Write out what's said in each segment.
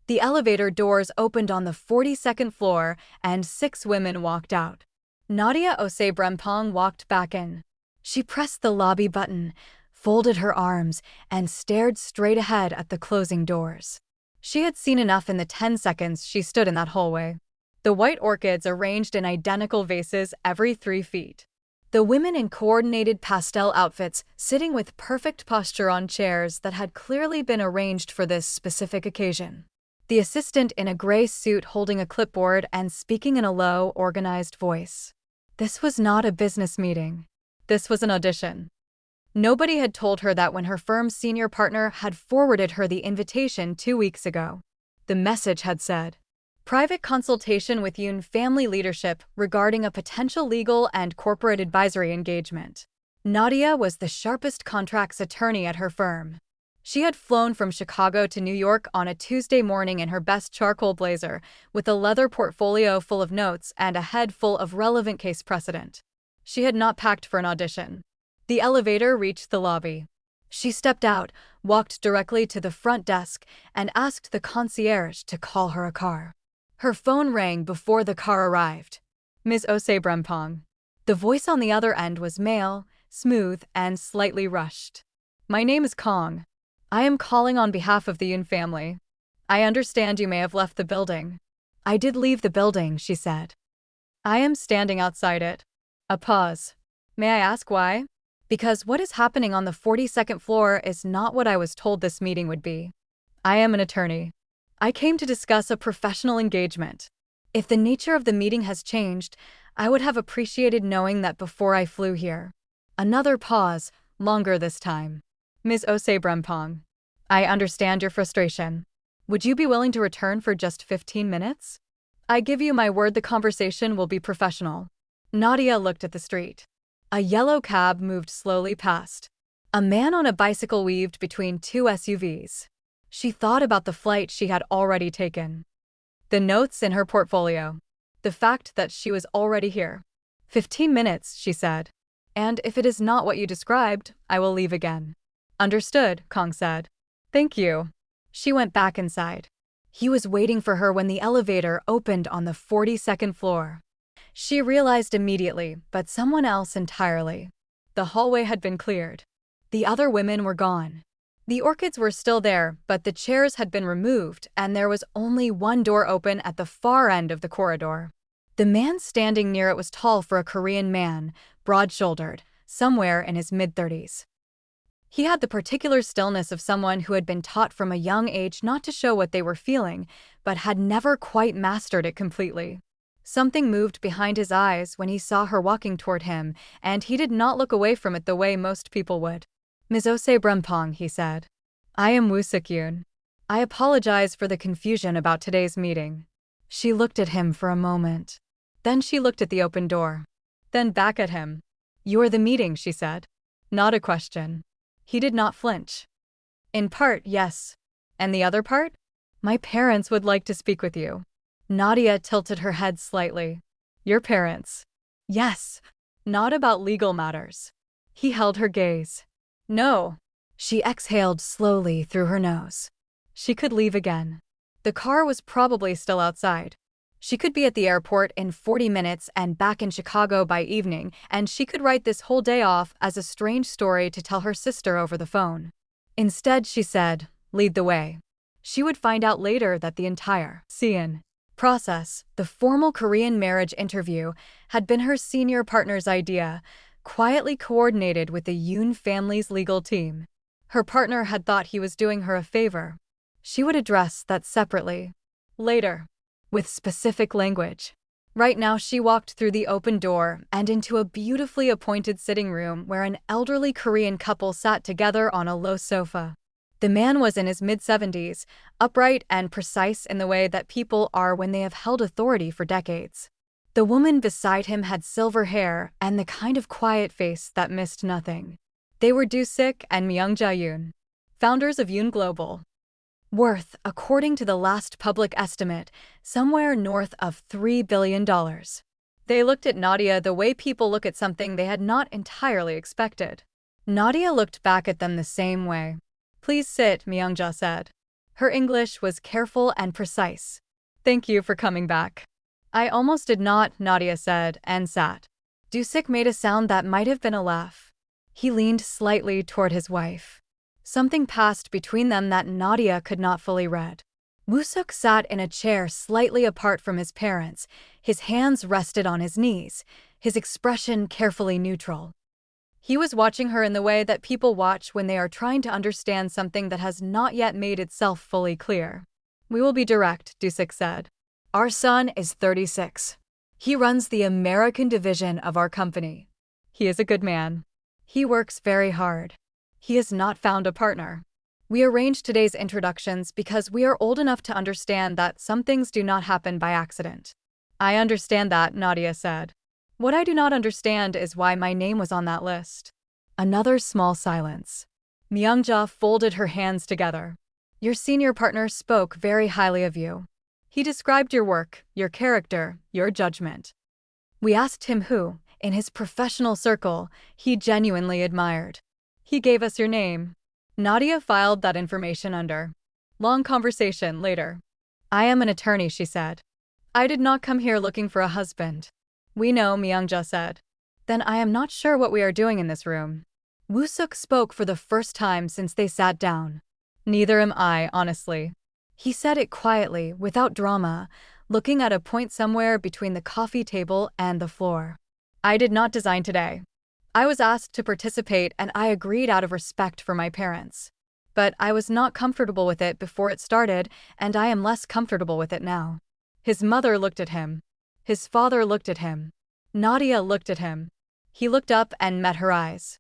The elevator doors opened on the 42nd floor, and 6 women walked out. Nadia Osebrempong walked back in. She pressed the lobby button, folded her arms, and stared straight ahead at the closing doors. She had seen enough in the 10 seconds she stood in that hallway. The white orchids arranged in identical vases every 3 feet. The women in coordinated pastel outfits sitting with perfect posture on chairs that had clearly been arranged for this specific occasion. The assistant in a gray suit holding a clipboard and speaking in a low, organized voice. This was not a business meeting. This was an audition. Nobody had told her that when her firm's senior partner had forwarded her the invitation 2 weeks ago. The message had said, "Private consultation with Yoon family leadership regarding a potential legal and corporate advisory engagement." Nadia was the sharpest contracts attorney at her firm. She had flown from Chicago to New York on a Tuesday morning in her best charcoal blazer, with a leather portfolio full of notes and a head full of relevant case precedent. She had not packed for an audition. The elevator reached the lobby. She stepped out, walked directly to the front desk, and asked the concierge to call her a car. Her phone rang before the car arrived. "Ms. Osebrempong." The voice on the other end was male, smooth, and slightly rushed. "My name is Kong. I am calling on behalf of the Yoon family. I understand you may have left the building." "I did leave the building," she said. "I am standing outside it." A pause. "May I ask why?" "Because what is happening on the 42nd floor is not what I was told this meeting would be. I am an attorney. I came to discuss a professional engagement. If the nature of the meeting has changed, I would have appreciated knowing that before I flew here." Another pause, longer this time. "Ms. Osebrempong, I understand your frustration. Would you be willing to return for just 15 minutes? I give you my word the conversation will be professional." Nadia looked at the street. A yellow cab moved slowly past. A man on a bicycle weaved between 2 SUVs. She thought about the flight she had already taken. The notes in her portfolio. The fact that she was already here. 15 minutes, she said. "And if it is not what you described, I will leave again." "Understood," Kong said. "Thank you." She went back inside. He was waiting for her when the elevator opened on the 42nd floor. She realized immediately, but someone else entirely. The hallway had been cleared. The other women were gone. The orchids were still there, but the chairs had been removed, and there was only one door open at the far end of the corridor. The man standing near it was tall for a Korean man, broad-shouldered, somewhere in his mid-30s. He had the particular stillness of someone who had been taught from a young age not to show what they were feeling, but had never quite mastered it completely. Something moved behind his eyes when he saw her walking toward him, and he did not look away from it the way most people would. "Ms. Osebrempong," he said. "I am Woo Suk-yoon. I apologize for the confusion about today's meeting." She looked at him for a moment. Then she looked at the open door. Then back at him. "You are the meeting," she said. Not a question. He did not flinch. "In part, yes. And the other part? My parents would like to speak with you." Nadia tilted her head slightly. "Your parents?" "Yes. Not about legal matters." He held her gaze. "No." She exhaled slowly through her nose. She could leave again. The car was probably still outside. She could be at the airport in 40 minutes and back in Chicago by evening, and she could write this whole day off as a strange story to tell her sister over the phone. Instead, she said, "Lead the way." She would find out later that the entire Seon process, the formal Korean marriage interview, had been her senior partner's idea, quietly coordinated with the Yoon family's legal team. Her partner had thought he was doing her a favor. She would address that separately. Later. With specific language. Right now she walked through the open door and into a beautifully appointed sitting room where an elderly Korean couple sat together on a low sofa. The man was in his mid-70s, upright and precise in the way that people are when they have held authority for decades. The woman beside him had silver hair and the kind of quiet face that missed nothing. They were Do-sik and Myung Ja-yoon, founders of Yoon Global. Worth, according to the last public estimate, somewhere north of $3 billion. They looked at Nadia the way people look at something they had not entirely expected. Nadia looked back at them the same way. "Please sit," Myung Ja said. Her English was careful and precise. Thank you for coming back. I almost did not, Nadia said, and sat. Dusik made a sound that might have been a laugh. He leaned slightly toward his wife. Something passed between them that Nadia could not fully read. Woo-suk sat in a chair slightly apart from his parents. His hands rested on his knees, his expression carefully neutral. He was watching her in the way that people watch when they are trying to understand something that has not yet made itself fully clear. We will be direct, Dusik said. Our son is 36. He runs the American division of our company. He is a good man. He works very hard. He has not found a partner. We arranged today's introductions because we are old enough to understand that some things do not happen by accident. I understand that, Nadia said. What I do not understand is why my name was on that list. Another small silence. Myungja folded her hands together. Your senior partner spoke very highly of you. He described your work, your character, your judgment. We asked him who, in his professional circle, he genuinely admired. He gave us your name. Nadia filed that information under. Long conversation later. I am an attorney, she said. I did not come here looking for a husband. We know, Myungja said. Then I am not sure what we are doing in this room. Woo-suk spoke for the first time since they sat down. Neither am I, honestly. He said it quietly, without drama, looking at a point somewhere between the coffee table and the floor. I did not design today. I was asked to participate and I agreed out of respect for my parents. But I was not comfortable with it before it started, and I am less comfortable with it now. His mother looked at him. His father looked at him. Nadia looked at him. He looked up and met her eyes.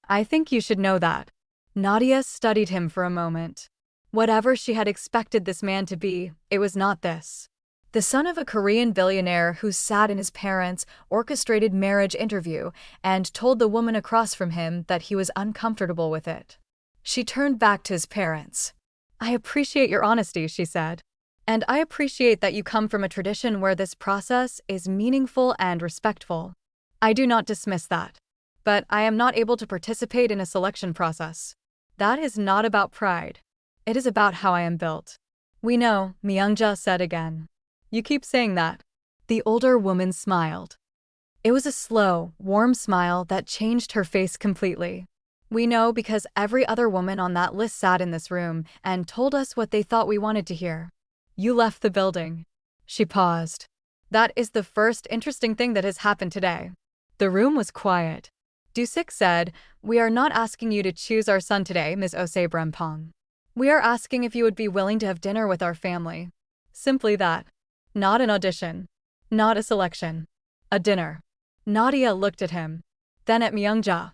I think you should know that. Nadia studied him for a moment. Whatever she had expected this man to be, it was not this. The son of a Korean billionaire who sat in his parents' orchestrated marriage interview and told the woman across from him that he was uncomfortable with it. She turned back to his parents. I appreciate your honesty, she said. And I appreciate that you come from a tradition where this process is meaningful and respectful. I do not dismiss that. But I am not able to participate in a selection process. That is not about pride. It is about how I am built. We know, Myungja said again. You keep saying that. The older woman smiled. It was a slow, warm smile that changed her face completely. We know because every other woman on that list sat in this room and told us what they thought we wanted to hear. You left the building. She paused. That is the first interesting thing that has happened today. The room was quiet. Dusik said, We are not asking you to choose our son today, Ms. Ose-Brempong. We are asking if you would be willing to have dinner with our family. Simply that. Not an audition. Not a selection. A dinner. Nadia looked at him. Then at Myungja.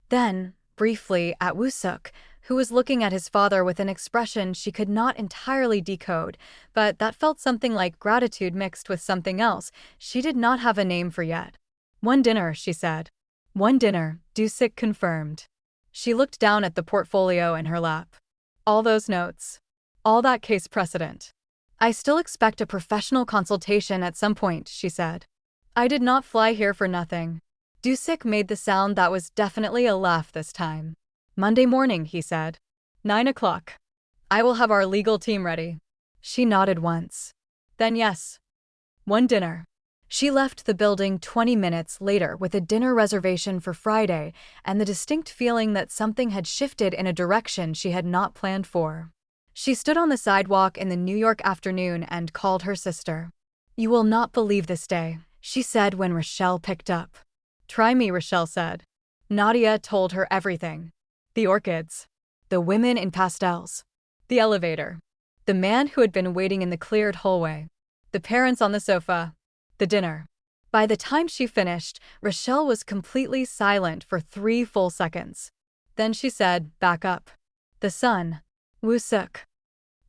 Then, briefly, at Woo-suk, who was looking at his father with an expression she could not entirely decode, but that felt something like gratitude mixed with something else she did not have a name for yet. One dinner, she said. One dinner, Dusik confirmed. She looked down at the portfolio in her lap. All those notes. All that case precedent. I still expect a professional consultation at some point, she said. I did not fly here for nothing. Dusik made the sound that was definitely a laugh this time. Monday morning, he said. 9 o'clock. I will have our legal team ready. She nodded once. Then yes. One dinner. She left the building 20 minutes later with a dinner reservation for Friday and the distinct feeling that something had shifted in a direction she had not planned for. She stood on the sidewalk in the New York afternoon and called her sister. You will not believe this day, she said when Rochelle picked up. Try me, Rochelle said. Nadia told her everything. The orchids. The women in pastels. The elevator. The man who had been waiting in the cleared hallway. The parents on the sofa. The dinner. By the time she finished, Rochelle was completely silent for 3 full seconds. Then she said, back up. The son. Woo-suk.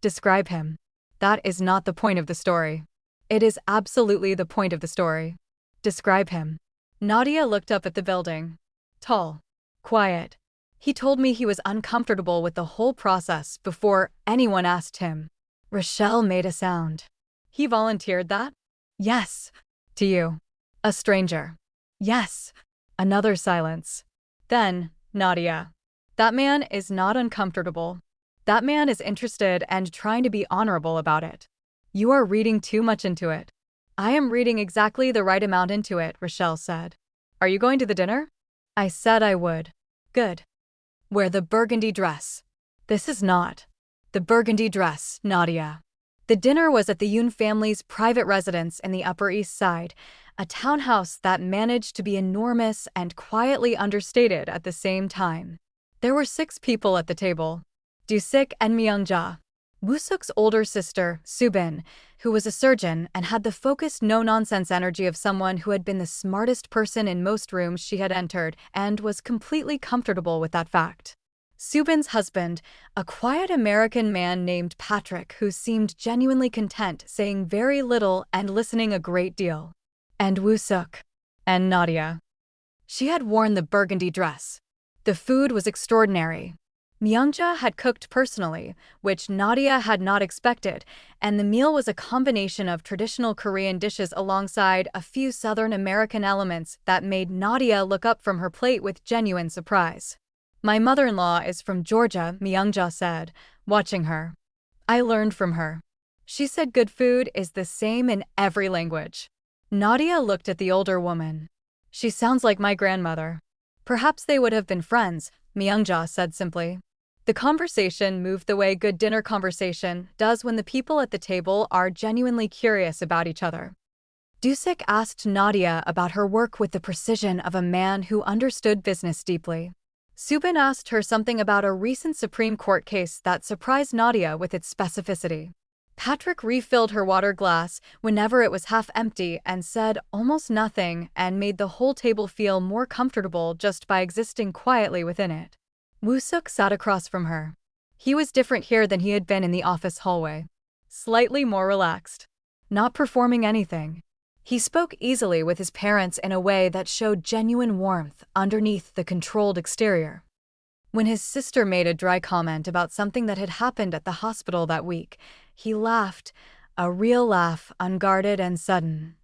Describe him. That is not the point of the story. It is absolutely the point of the story. Describe him. Nadia looked up at the building. Tall. Quiet. He told me he was uncomfortable with the whole process before anyone asked him. Rochelle made a sound. He volunteered that? Yes. To you. A stranger. Yes. Another silence. Then, Nadia. That man is not uncomfortable. That man is interested and trying to be honorable about it. You are reading too much into it. I am reading exactly the right amount into it, Rochelle said. Are you going to the dinner? I said I would. Good. Wear the burgundy dress. This is not the burgundy dress, Nadia. The dinner was at the Yoon family's private residence in the Upper East Side, a townhouse that managed to be enormous and quietly understated at the same time. There were 6 people at the table. Doo-sik and Myung-ja. Woo-suk's older sister, Subin, who was a surgeon and had the focused no-nonsense energy of someone who had been the smartest person in most rooms she had entered and was completely comfortable with that fact. Subin's husband, a quiet American man named Patrick who seemed genuinely content, saying very little and listening a great deal. And Woo-suk. And Nadia. She had worn the burgundy dress. The food was extraordinary. Myung-ja had cooked personally, which Nadia had not expected, and the meal was a combination of traditional Korean dishes alongside a few Southern American elements that made Nadia look up from her plate with genuine surprise. My mother-in-law is from Georgia, Myung-ja said, watching her. I learned from her. She said good food is the same in every language. Nadia looked at the older woman. She sounds like my grandmother. Perhaps they would have been friends, Myung-ja said simply. The conversation moved the way good dinner conversation does when the people at the table are genuinely curious about each other. Doo-sik asked Nadia about her work with the precision of a man who understood business deeply. Subin asked her something about a recent Supreme Court case that surprised Nadia with its specificity. Patrick refilled her water glass whenever it was half empty and said almost nothing and made the whole table feel more comfortable just by existing quietly within it. Woo-suk sat across from her. He was different here than he had been in the office hallway. Slightly more relaxed. Not performing anything. He spoke easily with his parents in a way that showed genuine warmth underneath the controlled exterior. When his sister made a dry comment about something that had happened at the hospital that week, he laughed, a real laugh, unguarded and sudden.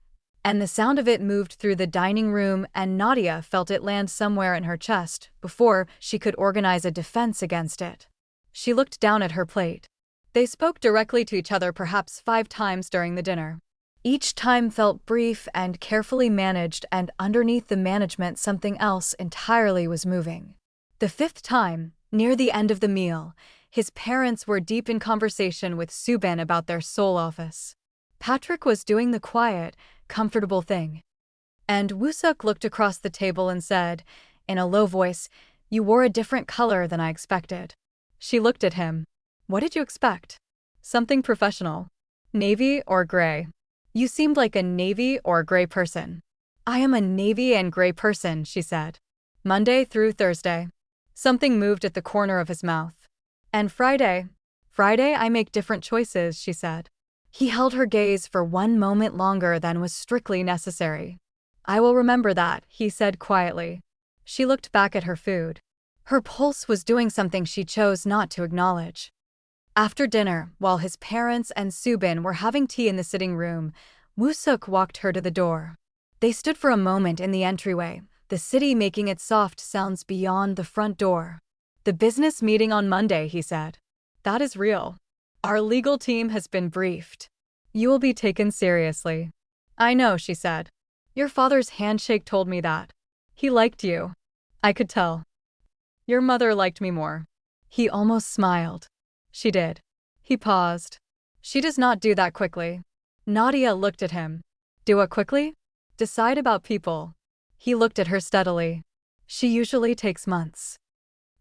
And the sound of it moved through the dining room and Nadia felt it land somewhere in her chest before she could organize a defense against it. She looked down at her plate. They spoke directly to each other perhaps 5 times during the dinner. Each time felt brief and carefully managed, and underneath the management something else entirely was moving. The 5th time, near the end of the meal, his parents were deep in conversation with Subin about their Seoul office. Patrick was doing the quiet, comfortable thing. And Woo-suk looked across the table and said, in a low voice, "You wore a different color than I expected." She looked at him. "What did you expect?" "Something professional. Navy or gray?" "You seemed like a navy or gray person." "I am a navy and gray person," she said. "Monday through Thursday." Something moved at the corner of his mouth. "And Friday?" "Friday I make different choices," she said. He held her gaze for 1 moment longer than was strictly necessary. "I will remember that," he said quietly. She looked back at her food. Her pulse was doing something she chose not to acknowledge. After dinner, while his parents and Subin were having tea in the sitting room, Woo-suk walked her to the door. They stood for a moment in the entryway, the city making its soft sounds beyond the front door. "The business meeting on Monday," he said. "That is real. Our legal team has been briefed. You will be taken seriously." "I know," she said. "Your father's handshake told me that. He liked you. I could tell. Your mother liked me more." He almost smiled. "She did." He paused. "She does not do that quickly." Nadia looked at him. "Do what quickly?" "Decide about people." He looked at her steadily. "She usually takes months."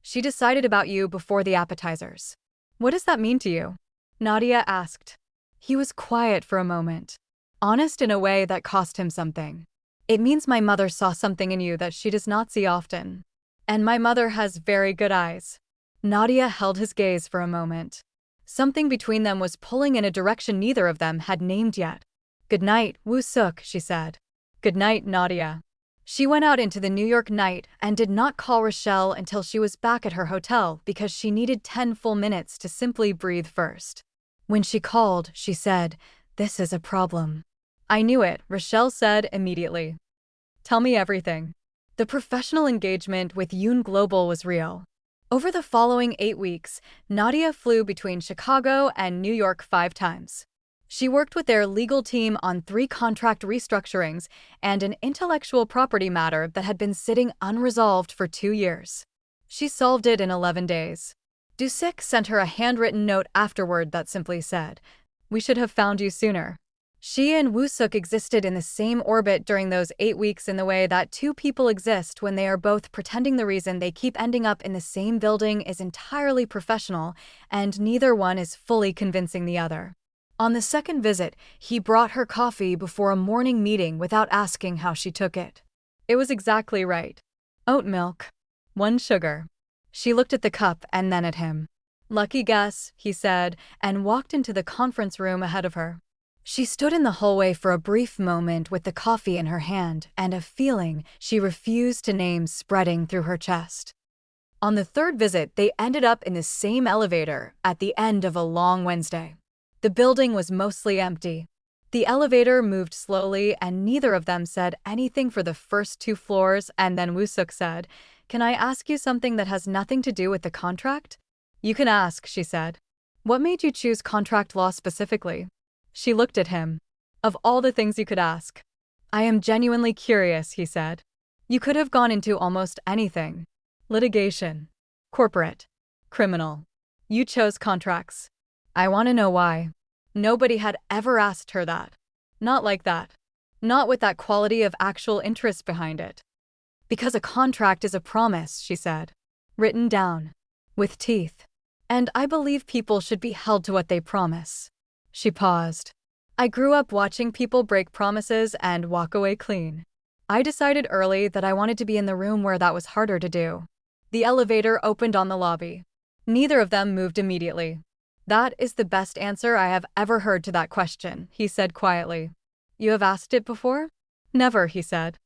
"She decided about you before the appetizers." "What does that mean to you?" Nadia asked. He was quiet for a moment. Honest in a way that cost him something. "It means my mother saw something in you that she does not see often. And my mother has very good eyes." Nadia held his gaze for a moment. Something between them was pulling in a direction neither of them had named yet. "Good night, Woo-suk," she said. "Good night, Nadia." She went out into the New York night and did not call Rochelle until she was back at her hotel because she needed 10 full minutes to simply breathe first. When she called, she said, "This is a problem." "I knew it," Rochelle said immediately. "Tell me everything." The professional engagement with Yoon Global was real. Over the following 8 weeks, Nadia flew between Chicago and New York 5 times. She worked with their legal team on 3 contract restructurings and an intellectual property matter that had been sitting unresolved for 2 years. She solved it in 11 days. Dusik sent her a handwritten note afterward that simply said, "We should have found you sooner." She and Woo-suk existed in the same orbit during those 8 weeks in the way that two people exist when they are both pretending the reason they keep ending up in the same building is entirely professional and neither one is fully convincing the other. On the second visit, he brought her coffee before a morning meeting without asking how she took it. It was exactly right. Oat milk. 1 sugar. She looked at the cup and then at him. "Lucky guess," he said, and walked into the conference room ahead of her. She stood in the hallway for a brief moment with the coffee in her hand and a feeling she refused to name spreading through her chest. On the third visit, they ended up in the same elevator at the end of a long Wednesday. The building was mostly empty. The elevator moved slowly and neither of them said anything for the first 2 floors, and then Woo-suk said, "Can I ask you something that has nothing to do with the contract?" "You can ask," she said. "What made you choose contract law specifically?" She looked at him. "Of all the things you could ask." "I am genuinely curious," he said. "You could have gone into almost anything. Litigation. Corporate. Criminal. You chose contracts. I want to know why." Nobody had ever asked her that. Not like that. Not with that quality of actual interest behind it. "Because a contract is a promise," she said. "Written down. With teeth. And I believe people should be held to what they promise." She paused. "I grew up watching people break promises and walk away clean. I decided early that I wanted to be in the room where that was harder to do." The elevator opened on the lobby. Neither of them moved immediately. "That is the best answer I have ever heard to that question," he said quietly. "You have asked it before?" "Never," he said.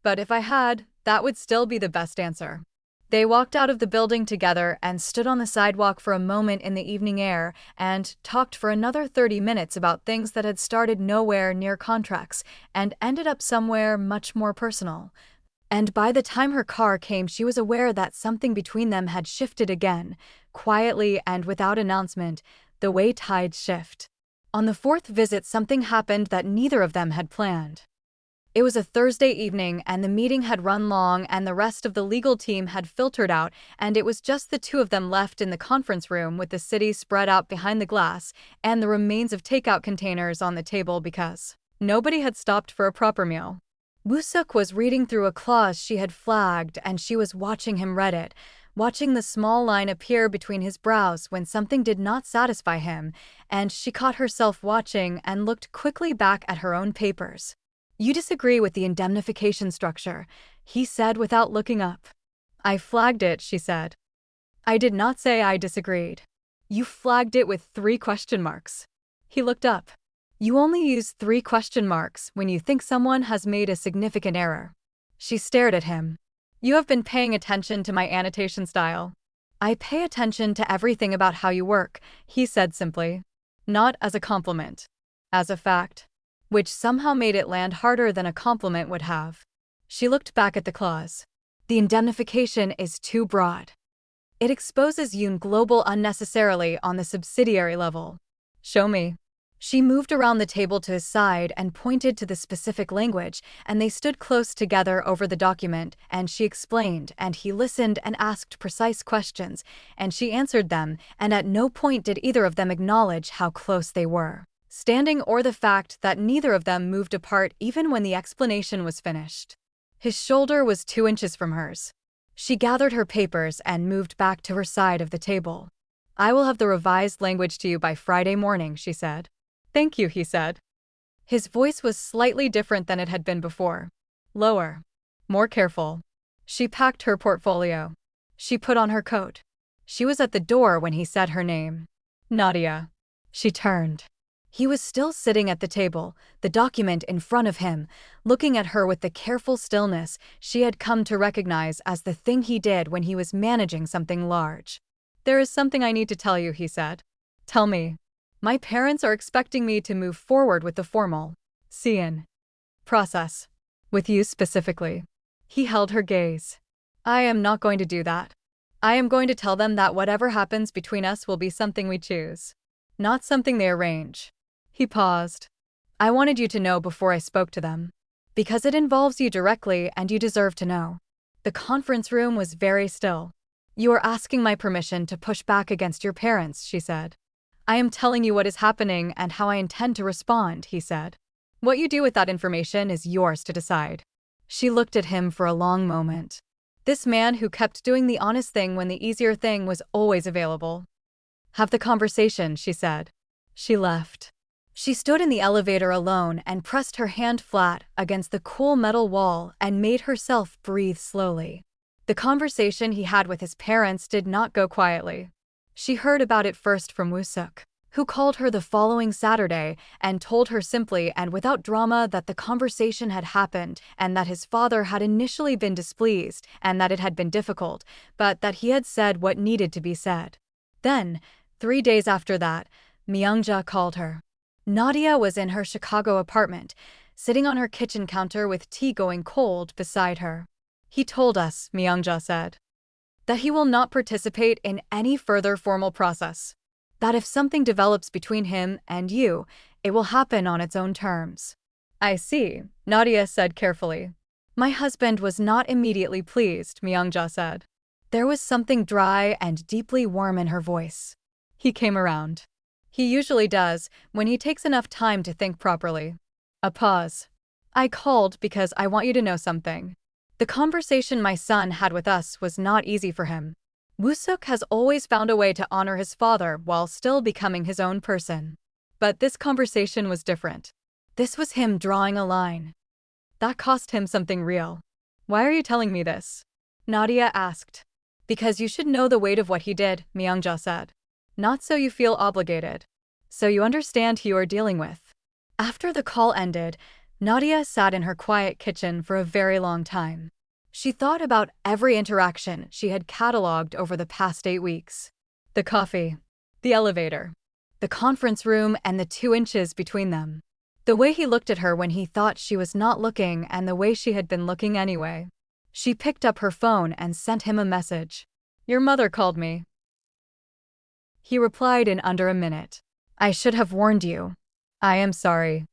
"But if I had, that would still be the best answer." They walked out of the building together and stood on the sidewalk for a moment in the evening air and talked for another 30 minutes about things that had started nowhere near contracts and ended up somewhere much more personal. And by the time her car came, she was aware that something between them had shifted again, quietly and without announcement, the way tides shift. On the 4th visit, something happened that neither of them had planned. It was a Thursday evening and the meeting had run long and the rest of the legal team had filtered out and it was just the 2 of them left in the conference room with the city spread out behind the glass and the remains of takeout containers on the table because nobody had stopped for a proper meal. Woo-suk was reading through a clause she had flagged and she was watching him read it, watching the small line appear between his brows when something did not satisfy him, and she caught herself watching and looked quickly back at her own papers. "You disagree with the indemnification structure," he said without looking up. "I flagged it," she said. "I did not say I disagreed." "You flagged it with 3 question marks." He looked up. "You only use 3 question marks when you think someone has made a significant error." She stared at him. "You have been paying attention to my annotation style." "I pay attention to everything about how you work," he said simply. Not as a compliment. As a fact. Which somehow made it land harder than a compliment would have. She looked back at the clause. "The indemnification is too broad. It exposes Yoon Global unnecessarily on the subsidiary level." "Show me." She moved around the table to his side and pointed to the specific language, and they stood close together over the document, and she explained, and he listened and asked precise questions, and she answered them, and at no point did either of them acknowledge how close they were. Standing or the fact that neither of them moved apart even when the explanation was finished. His shoulder was 2 inches from hers. She gathered her papers and moved back to her side of the table. "I will have the revised language to you by Friday morning," she said. "Thank you," he said. His voice was slightly different than it had been before. Lower. More careful. She packed her portfolio. She put on her coat. She was at the door when he said her name. "Nadia." She turned. He was still sitting at the table, the document in front of him, looking at her with the careful stillness she had come to recognize as the thing he did when he was managing something large. "There is something I need to tell you," he said. "Tell me." "My parents are expecting me to move forward with the formal Seon process. With you specifically." He held her gaze. "I am not going to do that." I am going to tell them that whatever happens between us will be something we choose, not something they arrange. He paused. I wanted you to know before I spoke to them. Because it involves you directly and you deserve to know. The conference room was very still. You are asking my permission to push back against your parents, she said. I am telling you what is happening and how I intend to respond, he said. What you do with that information is yours to decide. She looked at him for a long moment. This man who kept doing the honest thing when the easier thing was always available. Have the conversation, she said. She left. She stood in the elevator alone and pressed her hand flat against the cool metal wall and made herself breathe slowly. The conversation he had with his parents did not go quietly. She heard about it first from Woo-suk, who called her the following Saturday and told her simply and without drama that the conversation had happened and that his father had initially been displeased and that it had been difficult, but that he had said what needed to be said. Then, 3 days after that, Myungja called her. Nadia was in her Chicago apartment, sitting on her kitchen counter with tea going cold beside her. He told us, Myungja said, that he will not participate in any further formal process. That if something develops between him and you, it will happen on its own terms. I see, Nadia said carefully. My husband was not immediately pleased, Myungja said. There was something dry and deeply warm in her voice. He came around. He usually does, when he takes enough time to think properly. A pause. I called because I want you to know something. The conversation my son had with us was not easy for him. Woo-suk has always found a way to honor his father while still becoming his own person. But this conversation was different. This was him drawing a line. That cost him something real. Why are you telling me this? Nadia asked. Because you should know the weight of what he did, Myungja said. Not so you feel obligated. So you understand who you are dealing with. After the call ended, Nadia sat in her quiet kitchen for a very long time. She thought about every interaction she had catalogued over the past 8 weeks. The coffee, the elevator, the conference room, and the 2 inches between them. The way he looked at her when he thought she was not looking and the way she had been looking anyway. She picked up her phone and sent him a message. Your mother called me. He replied in under a minute. I should have warned you. I am sorry.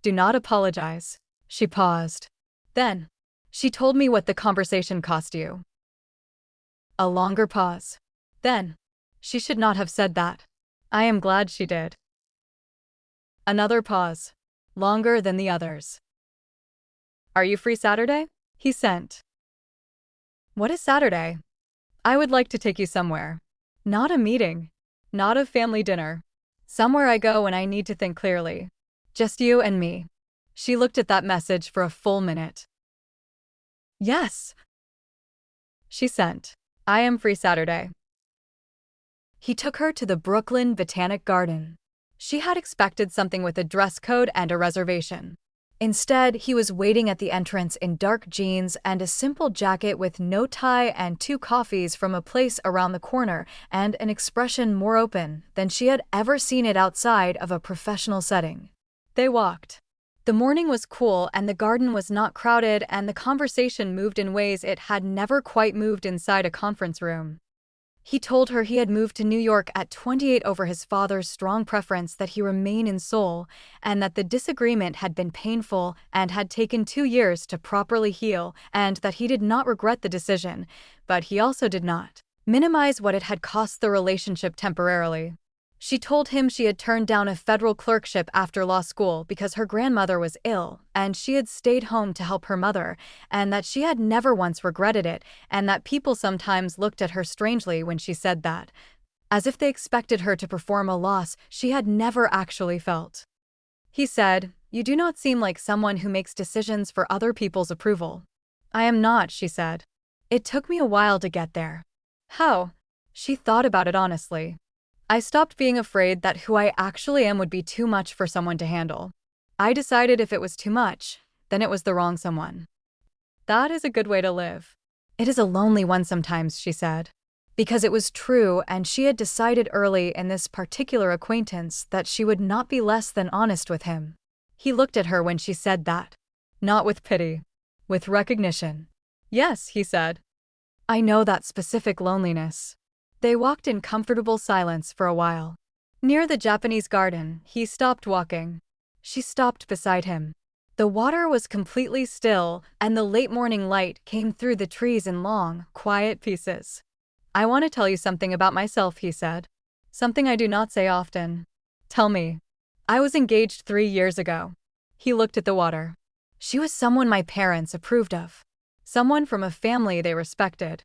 Do not apologize. She paused. Then, she told me what the conversation cost you. A longer pause. Then, she should not have said that. I am glad she did. Another pause. Longer than the others. Are you free Saturday? He sent. What is Saturday? I would like to take you somewhere. Not a meeting. Not a family dinner. Somewhere I go when I need to think clearly. Just you and me. She looked at that message for a full minute. Yes. She sent. I am free Saturday. He took her to the Brooklyn Botanic Garden. She had expected something with a dress code and a reservation. Instead, he was waiting at the entrance in dark jeans and a simple jacket with no tie and 2 coffees from a place around the corner and an expression more open than she had ever seen it outside of a professional setting. They walked. The morning was cool and the garden was not crowded and the conversation moved in ways it had never quite moved inside a conference room. He told her he had moved to New York at 28 over his father's strong preference that he remain in Seoul, and that the disagreement had been painful and had taken 2 years to properly heal, and that he did not regret the decision, but he also did not minimize what it had cost the relationship temporarily. She told him she had turned down a federal clerkship after law school because her grandmother was ill, and she had stayed home to help her mother, and that she had never once regretted it, and that people sometimes looked at her strangely when she said that, as if they expected her to perform a loss she had never actually felt. He said, "You do not seem like someone who makes decisions for other people's approval." I am not, she said. It took me a while to get there. How? She thought about it honestly. I stopped being afraid that who I actually am would be too much for someone to handle. I decided if it was too much, then it was the wrong someone. That is a good way to live. It is a lonely one sometimes, she said. Because it was true, and she had decided early in this particular acquaintance that she would not be less than honest with him. He looked at her when she said that. Not with pity. With recognition. Yes, he said. I know that specific loneliness. They walked in comfortable silence for a while. Near the Japanese garden, he stopped walking. She stopped beside him. The water was completely still, and the late morning light came through the trees in long, quiet pieces. I want to tell you something about myself, he said. Something I do not say often. Tell me. I was engaged 3 years ago. He looked at the water. She was someone my parents approved of. Someone from a family they respected.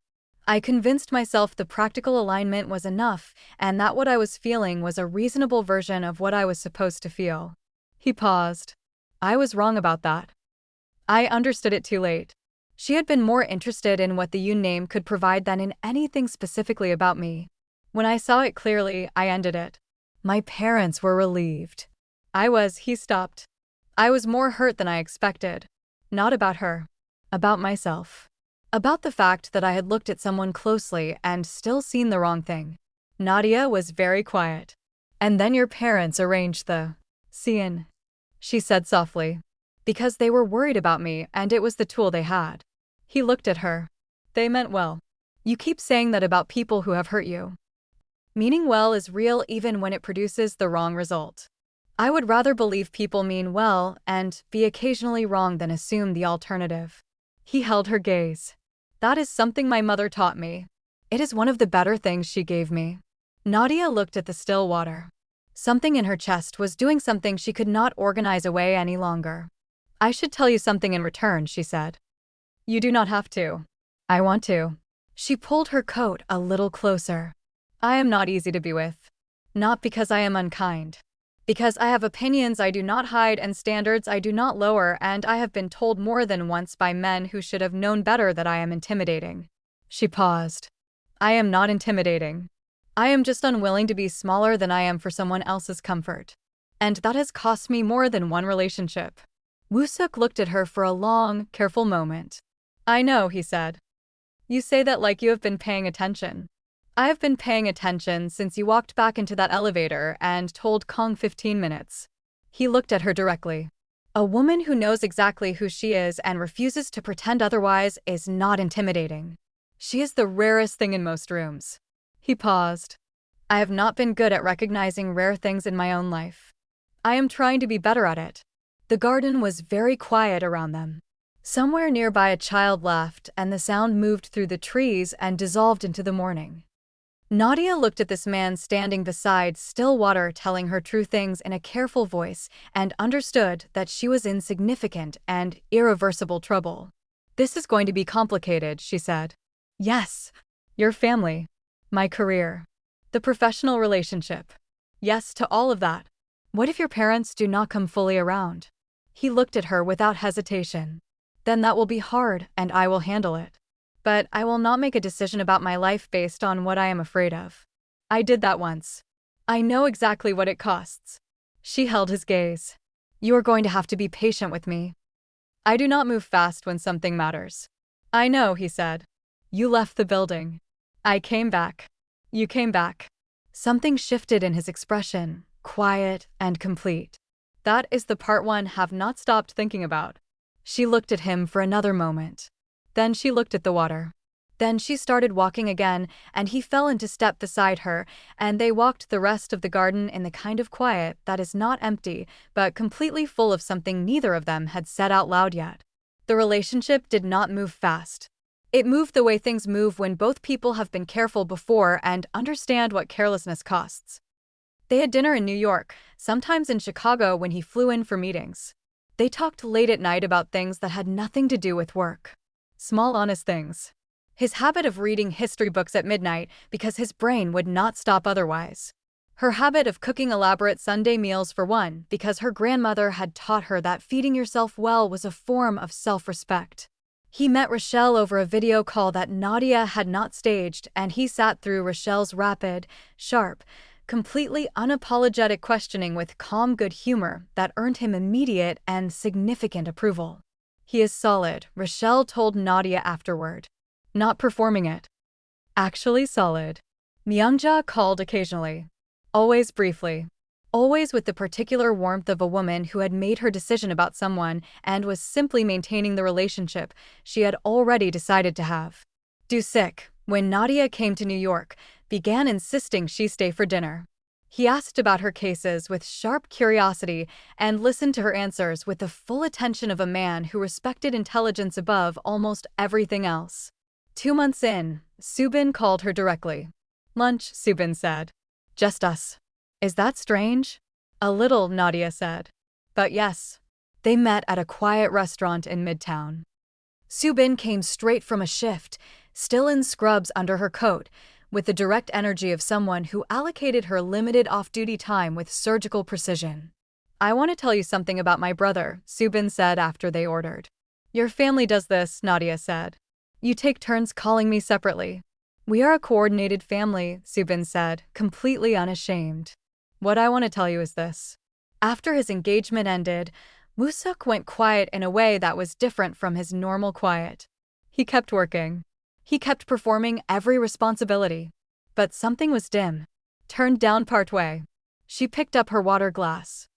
I convinced myself the practical alignment was enough, and that what I was feeling was a reasonable version of what I was supposed to feel. He paused. I was wrong about that. I understood it too late. She had been more interested in what the Yoon name could provide than in anything specifically about me. When I saw it clearly, I ended it. My parents were relieved. He stopped. I was more hurt than I expected. Not about her. About myself. About the fact that I had looked at someone closely and still seen the wrong thing. Nadia was very quiet. And then your parents arranged the scene, she said softly. Because they were worried about me and it was the tool they had. He looked at her. They meant well. You keep saying that about people who have hurt you. Meaning well is real even when it produces the wrong result. I would rather believe people mean well and be occasionally wrong than assume the alternative. He held her gaze. That is something my mother taught me. It is one of the better things she gave me. Nadia looked at the still water. Something in her chest was doing something she could not organize away any longer. I should tell you something in return, she said. You do not have to. I want to. She pulled her coat a little closer. I am not easy to be with. Not because I am unkind. Because I have opinions I do not hide and standards I do not lower, and I have been told more than once by men who should have known better that I am intimidating. She paused. I am not intimidating. I am just unwilling to be smaller than I am for someone else's comfort. And that has cost me more than one relationship. Woo-suk looked at her for a long, careful moment. I know, he said. You say that like you have been paying attention. I have been paying attention since you walked back into that elevator and told Kong 15 minutes. He looked at her directly. A woman who knows exactly who she is and refuses to pretend otherwise is not intimidating. She is the rarest thing in most rooms. He paused. I have not been good at recognizing rare things in my own life. I am trying to be better at it. The garden was very quiet around them. Somewhere nearby a child laughed and the sound moved through the trees and dissolved into the morning. Nadia looked at this man standing beside still water telling her true things in a careful voice and understood that she was in significant and irreversible trouble. This is going to be complicated, she said. Yes. Your family. My career. The professional relationship. Yes to all of that. What if your parents do not come fully around? He looked at her without hesitation. Then that will be hard and I will handle it. But I will not make a decision about my life based on what I am afraid of. I did that once. I know exactly what it costs. She held his gaze. You are going to have to be patient with me. I do not move fast when something matters. I know, he said. You left the building. I came back. You came back. Something shifted in his expression, quiet and complete. That is the part one have not stopped thinking about. She looked at him for another moment. Then she looked at the water. Then she started walking again, and he fell into step beside her, and they walked the rest of the garden in the kind of quiet that is not empty, but completely full of something neither of them had said out loud yet. The relationship did not move fast. It moved the way things move when both people have been careful before and understand what carelessness costs. They had dinner in New York, sometimes in Chicago when he flew in for meetings. They talked late at night about things that had nothing to do with work. Small honest things. His habit of reading history books at midnight because his brain would not stop otherwise. Her habit of cooking elaborate Sunday meals for one because her grandmother had taught her that feeding yourself well was a form of self-respect. He met Rochelle over a video call that Nadia had not staged, and he sat through Rochelle's rapid, sharp, completely unapologetic questioning with calm good humor that earned him immediate and significant approval. He is solid, Rochelle told Nadia afterward. Not performing it. Actually solid. Myungja called occasionally. Always briefly. Always with the particular warmth of a woman who had made her decision about someone and was simply maintaining the relationship she had already decided to have. Dusik, when Nadia came to New York, began insisting she stay for dinner. He asked about her cases with sharp curiosity and listened to her answers with the full attention of a man who respected intelligence above almost everything else. 2 months in, Subin called her directly. "Lunch," Subin said. "Just us." "Is that strange?" "A little," Nadia said. "But yes." They met at a quiet restaurant in Midtown. Subin came straight from a shift, still in scrubs under her coat, with the direct energy of someone who allocated her limited off-duty time with surgical precision. "I want to tell you something about my brother," Subin said after they ordered. "Your family does this," Nadia said. "You take turns calling me separately." "We are a coordinated family," Subin said, completely unashamed. "What I want to tell you is this." After his engagement ended, Woo-suk went quiet in a way that was different from his normal quiet. He kept working. He kept performing every responsibility. But something was dim. Turned down partway. She picked up her water glass.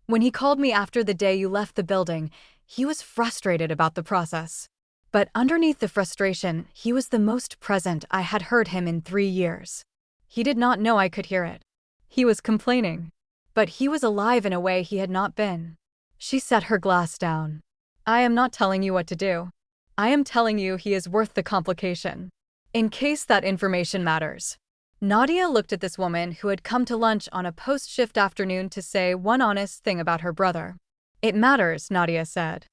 "When he called me after the day you left the building, he was frustrated about the process. But underneath the frustration, he was the most present I had heard him in 3 years. He did not know I could hear it. He was complaining. But he was alive in a way he had not been." She set her glass down. "I am not telling you what to do. I am telling you he is worth the complication. In case that information matters." Nadia looked at this woman who had come to lunch on a post-shift afternoon to say one honest thing about her brother. "It matters," Nadia said.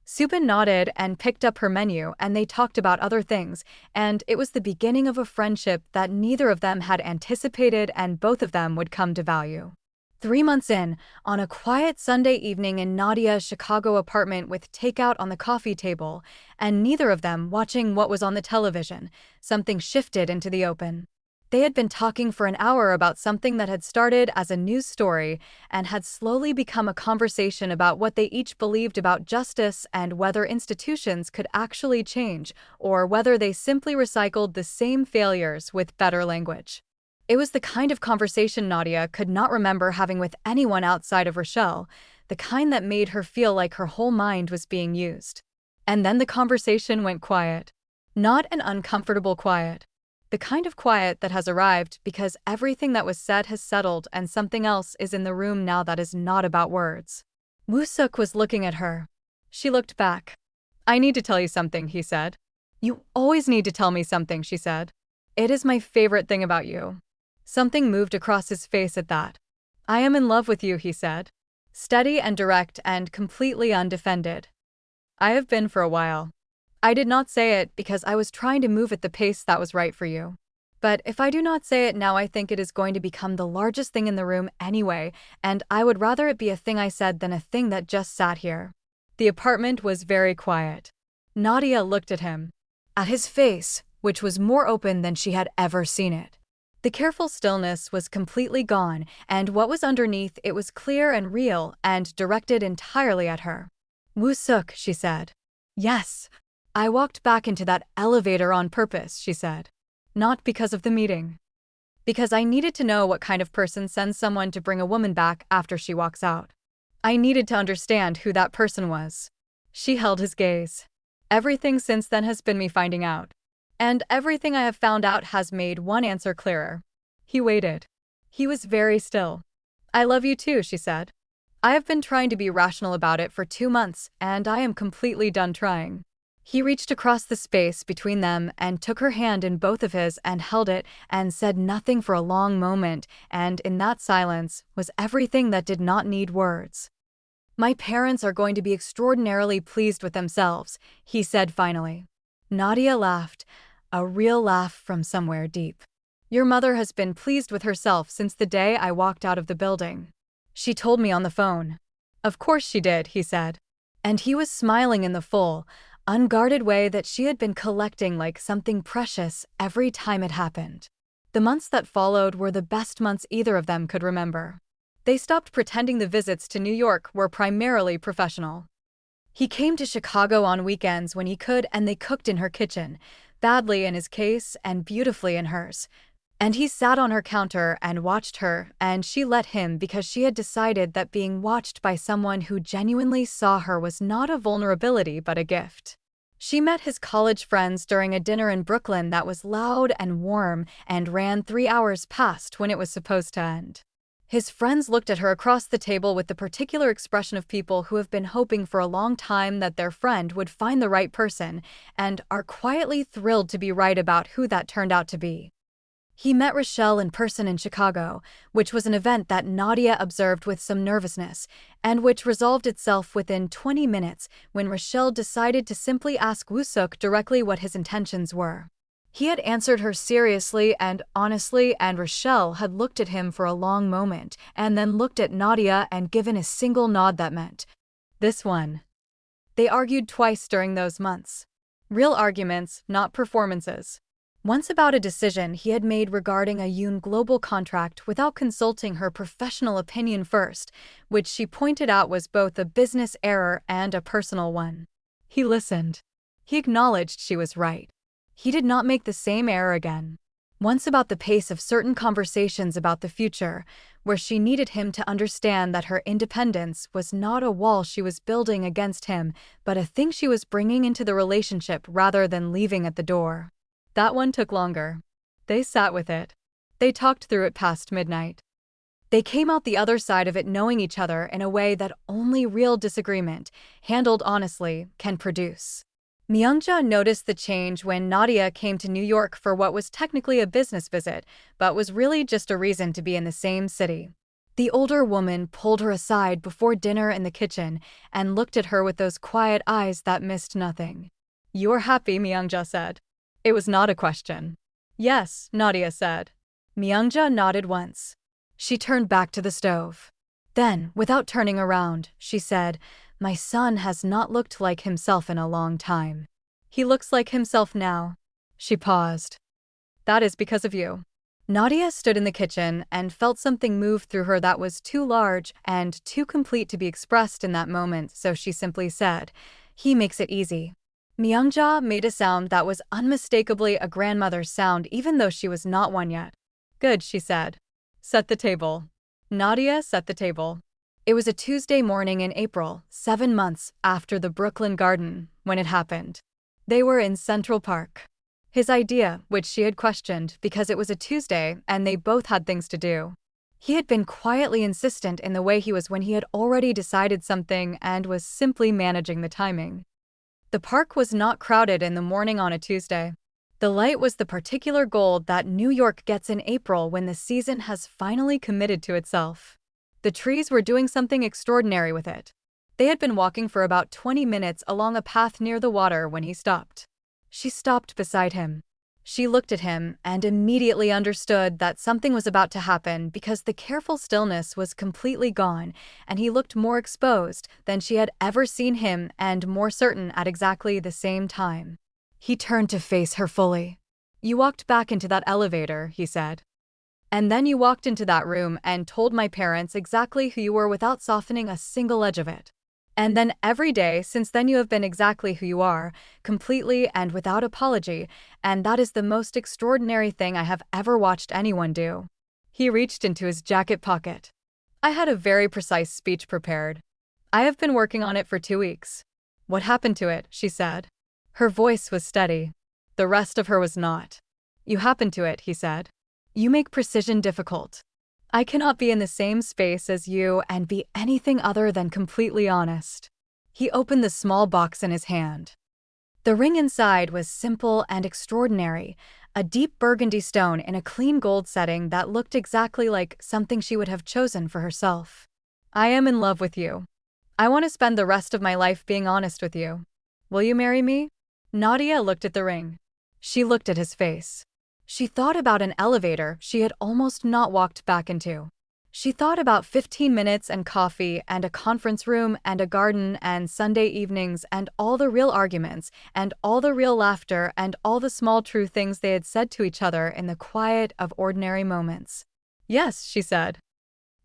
Subin nodded and picked up her menu, and they talked about other things, and it was the beginning of a friendship that neither of them had anticipated and both of them would come to value. 3 months in, on a quiet Sunday evening in Nadia's Chicago apartment with takeout on the coffee table, and neither of them watching what was on the television, something shifted into the open. They had been talking for an hour about something that had started as a news story and had slowly become a conversation about what they each believed about justice and whether institutions could actually change, or whether they simply recycled the same failures with better language. It was the kind of conversation Nadia could not remember having with anyone outside of Rochelle, the kind that made her feel like her whole mind was being used. And then the conversation went quiet. Not an uncomfortable quiet. The kind of quiet that has arrived because everything that was said has settled and something else is in the room now that is not about words. Woo-suk was looking at her. She looked back. "I need to tell you something," he said. "You always need to tell me something," she said. "It is my favorite thing about you." Something moved across his face at that. "I am in love with you," he said. Steady and direct and completely undefended. "I have been for a while. I did not say it because I was trying to move at the pace that was right for you. But if I do not say it now, I think it is going to become the largest thing in the room anyway, and I would rather it be a thing I said than a thing that just sat here." The apartment was very quiet. Nadia looked at him. At his face, which was more open than she had ever seen it. The careful stillness was completely gone, and what was underneath it was clear and real and directed entirely at her. "Woo-suk," she said. "Yes. I walked back into that elevator on purpose," she said. "Not because of the meeting. Because I needed to know what kind of person sends someone to bring a woman back after she walks out. I needed to understand who that person was." She held his gaze. "Everything since then has been me finding out. And everything I have found out has made one answer clearer." He waited. He was very still. "I love you too," she said. "I have been trying to be rational about it for 2 months, and I am completely done trying." He reached across the space between them and took her hand in both of his and held it and said nothing for a long moment, and in that silence was everything that did not need words. "My parents are going to be extraordinarily pleased with themselves," he said finally. Nadia laughed, a real laugh from somewhere deep. "Your mother has been pleased with herself since the day I walked out of the building. She told me on the phone." "Of course she did," he said. And he was smiling in the full, unguarded way that she had been collecting like something precious every time it happened. The months that followed were the best months either of them could remember. They stopped pretending the visits to New York were primarily professional. He came to Chicago on weekends when he could, and they cooked in her kitchen, badly in his case and beautifully in hers. And he sat on her counter and watched her, and she let him because she had decided that being watched by someone who genuinely saw her was not a vulnerability but a gift. She met his college friends during a dinner in Brooklyn that was loud and warm and ran 3 hours past when it was supposed to end. His friends looked at her across the table with the particular expression of people who have been hoping for a long time that their friend would find the right person and are quietly thrilled to be right about who that turned out to be. He met Rochelle in person in Chicago, which was an event that Nadia observed with some nervousness, and which resolved itself within 20 minutes when Rochelle decided to simply ask Woo-suk directly what his intentions were. He had answered her seriously and honestly, and Rochelle had looked at him for a long moment, and then looked at Nadia and given a single nod that meant, "This one." They argued twice during those months. Real arguments, not performances. Once about a decision he had made regarding a Yoon Global contract without consulting her professional opinion first, which she pointed out was both a business error and a personal one. He listened. He acknowledged she was right. He did not make the same error again. Once about the pace of certain conversations about the future, where she needed him to understand that her independence was not a wall she was building against him, but a thing she was bringing into the relationship rather than leaving at the door. That one took longer. They sat with it. They talked through it past midnight. They came out the other side of it knowing each other in a way that only real disagreement, handled honestly, can produce. Myungja noticed the change when Nadia came to New York for what was technically a business visit, but was really just a reason to be in the same city. The older woman pulled her aside before dinner in the kitchen and looked at her with those quiet eyes that missed nothing. "You're happy," Myungja said. It was not a question. "Yes," Nadia said. Myungja nodded once. She turned back to the stove. Then, without turning around, she said, "My son has not looked like himself in a long time. He looks like himself now." She paused. "That is because of you." Nadia stood in the kitchen and felt something move through her that was too large and too complete to be expressed in that moment, so she simply said, "He makes it easy." Myungja made a sound that was unmistakably a grandmother's sound even though she was not one yet. "Good," she said. "Set the table." Nadia set the table. It was a Tuesday morning in April, 7 months after the Brooklyn Garden, when it happened. They were in Central Park. His idea, which she had questioned because it was a Tuesday and they both had things to do. He had been quietly insistent in the way he was when he had already decided something and was simply managing the timing. The park was not crowded in the morning on a Tuesday. The light was the particular gold that New York gets in April when the season has finally committed to itself. The trees were doing something extraordinary with it. They had been walking for about 20 minutes along a path near the water when he stopped. She stopped beside him. She looked at him and immediately understood that something was about to happen because the careful stillness was completely gone and he looked more exposed than she had ever seen him and more certain at exactly the same time. He turned to face her fully. "You walked back into that elevator," he said. "And then you walked into that room and told my parents exactly who you were without softening a single edge of it. And then every day since then you have been exactly who you are, completely and without apology, and that is the most extraordinary thing I have ever watched anyone do." He reached into his jacket pocket. "I had a very precise speech prepared. I have been working on it for 2 weeks." "What happened to it?" she said. Her voice was steady. The rest of her was not. "You happened to it," he said. "You make precision difficult. I cannot be in the same space as you and be anything other than completely honest." He opened the small box in his hand. The ring inside was simple and extraordinary, a deep burgundy stone in a clean gold setting that looked exactly like something she would have chosen for herself. "I am in love with you. I want to spend the rest of my life being honest with you. Will you marry me?" Nadia looked at the ring. She looked at his face. She thought about an elevator she had almost not walked back into. She thought about 15 minutes and coffee and a conference room and a garden and Sunday evenings and all the real arguments and all the real laughter and all the small true things they had said to each other in the quiet of ordinary moments. "Yes," she said.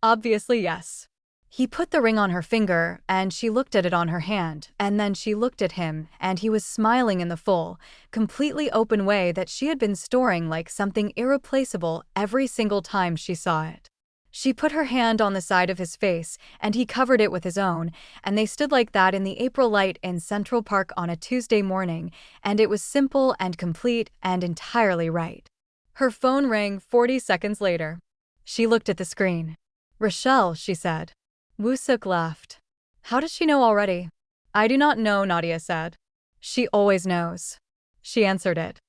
"Obviously yes." He put the ring on her finger, and she looked at it on her hand, and then she looked at him, and he was smiling in the full, completely open way that she had been storing like something irreplaceable every single time she saw it. She put her hand on the side of his face, and he covered it with his own, and they stood like that in the April light in Central Park on a Tuesday morning, and it was simple and complete and entirely right. Her phone rang 40 seconds later. She looked at the screen. "Rochelle," she said. Woo-suk laughed. "How does she know already?" "I do not know," Nadia said. "She always knows." She answered it.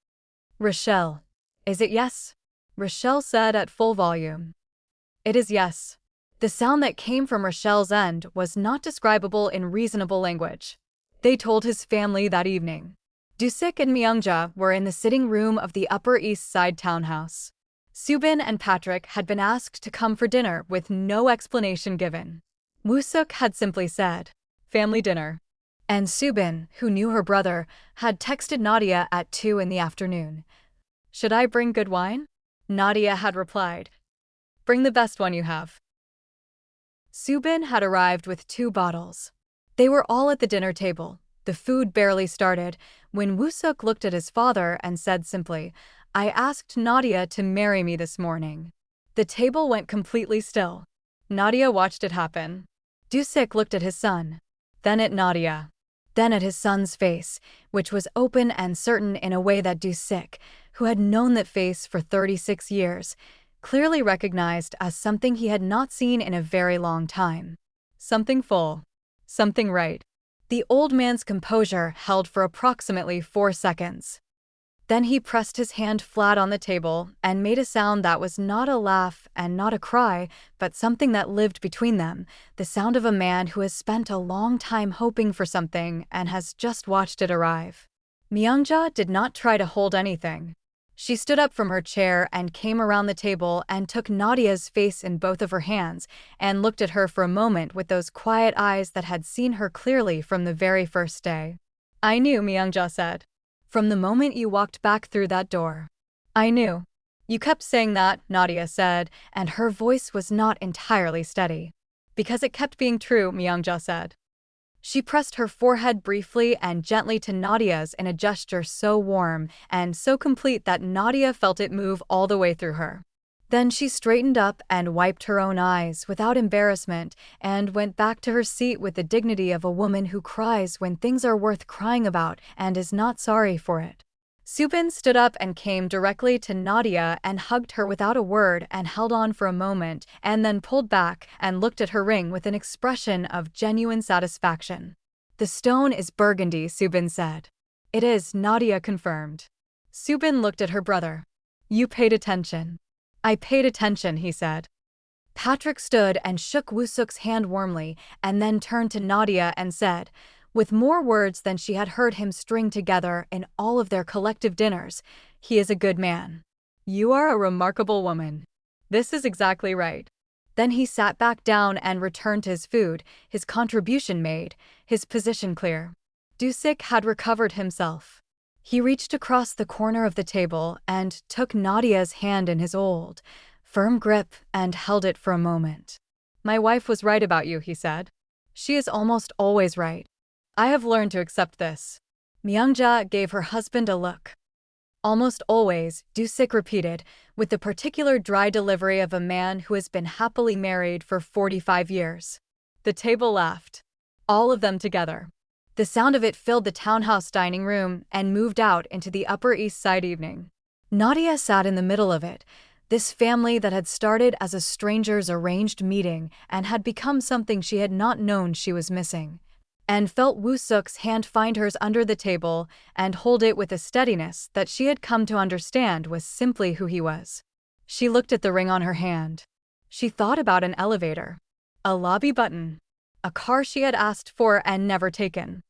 "Rochelle, is it yes?" Rochelle said at full volume. "It is yes." The sound that came from Rochelle's end was not describable in reasonable language. They told his family that evening. Dusik and Myungja were in the sitting room of the Upper East Side townhouse. Subin and Patrick had been asked to come for dinner with no explanation given. Woo-suk had simply said, "Family dinner." And Subin, who knew her brother, had texted Nadia at 2 in the afternoon. "Should I bring good wine?" Nadia had replied, "Bring the best one you have." Subin had arrived with 2 bottles. They were all at the dinner table. The food barely started when Woo-suk looked at his father and said simply, "I asked Nadia to marry me this morning." The table went completely still. Nadia watched it happen. Dusik looked at his son, then at Nadia, then at his son's face, which was open and certain in a way that Dusik, who had known that face for 36 years, clearly recognized as something he had not seen in a very long time. Something full. Something right. The old man's composure held for approximately 4 seconds. Then he pressed his hand flat on the table and made a sound that was not a laugh and not a cry, but something that lived between them, the sound of a man who has spent a long time hoping for something and has just watched it arrive. Myungja did not try to hold anything. She stood up from her chair and came around the table and took Nadia's face in both of her hands and looked at her for a moment with those quiet eyes that had seen her clearly from the very first day. "I knew," Myungja said. "From the moment you walked back through that door. I knew." "You kept saying that," Nadia said, and her voice was not entirely steady. "Because it kept being true," Myungja said. She pressed her forehead briefly and gently to Nadia's in a gesture so warm and so complete that Nadia felt it move all the way through her. Then she straightened up and wiped her own eyes without embarrassment and went back to her seat with the dignity of a woman who cries when things are worth crying about and is not sorry for it. Subin stood up and came directly to Nadia and hugged her without a word and held on for a moment and then pulled back and looked at her ring with an expression of genuine satisfaction. "The stone is burgundy," Subin said. "It is," Nadia confirmed. Subin looked at her brother. "You paid attention." "I paid attention," he said. Patrick stood and shook Woo-suk's hand warmly and then turned to Nadia and said, with more words than she had heard him string together in all of their collective dinners, "He is a good man. You are a remarkable woman. This is exactly right." Then he sat back down and returned to his food, his contribution made, his position clear. Dusik had recovered himself. He reached across the corner of the table and took Nadia's hand in his old, firm grip and held it for a moment. "My wife was right about you," he said. "She is almost always right. I have learned to accept this." Myungja gave her husband a look. "Almost always," Dusik repeated, with the particular dry delivery of a man who has been happily married for 45 years. The table laughed. All of them together. The sound of it filled the townhouse dining room and moved out into the Upper East Side evening. Nadia sat in the middle of it, this family that had started as a strangers' arranged meeting and had become something she had not known she was missing, and felt Woo-suk's hand find hers under the table and hold it with a steadiness that she had come to understand was simply who he was. She looked at the ring on her hand. She thought about an elevator, a lobby button, a car she had asked for and never taken.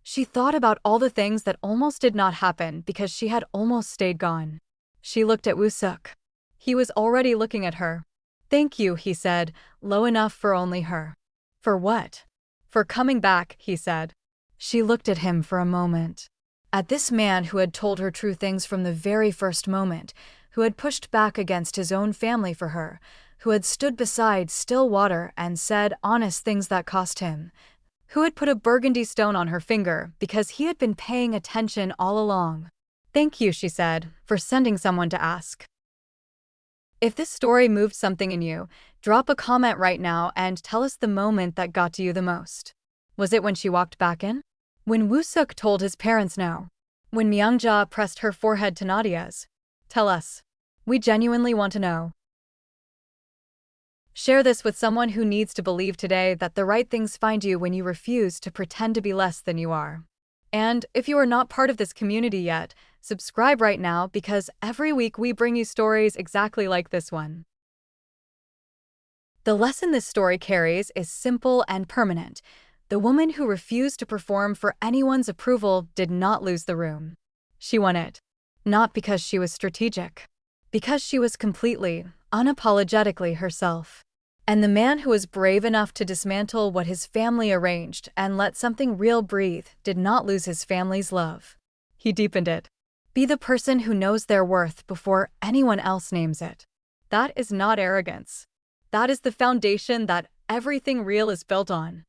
She thought about all the things that almost did not happen because she had almost stayed gone. She looked at Woo-suk. He was already looking at her. "Thank you," he said, low enough for only her. "For what?" "For coming back," he said. She looked at him for a moment. At this man who had told her true things from the very first moment, who had pushed back against his own family for her, who had stood beside still water and said honest things that cost him, who had put a burgundy stone on her finger because he had been paying attention all along. "Thank you," she said, "for sending someone to ask." If this story moved something in you, Drop a comment right now and tell us the moment that got to you the most. Was it when she walked back in? When Woo-suk told his parents no? When Myung-ja pressed her forehead to Nadia's? Tell us. We genuinely want to know. Share this with someone who needs to believe today that the right things find you when you refuse to pretend to be less than you are. And if you are not part of this community yet, subscribe right now because every week we bring you stories exactly like this one. The lesson this story carries is simple and permanent. The woman who refused to perform for anyone's approval did not lose the room. She won it. Not because she was strategic. Because she was completely, unapologetically herself. And the man who was brave enough to dismantle what his family arranged and let something real breathe did not lose his family's love. He deepened it. Be the person who knows their worth before anyone else names it. That is not arrogance. That is the foundation that everything real is built on.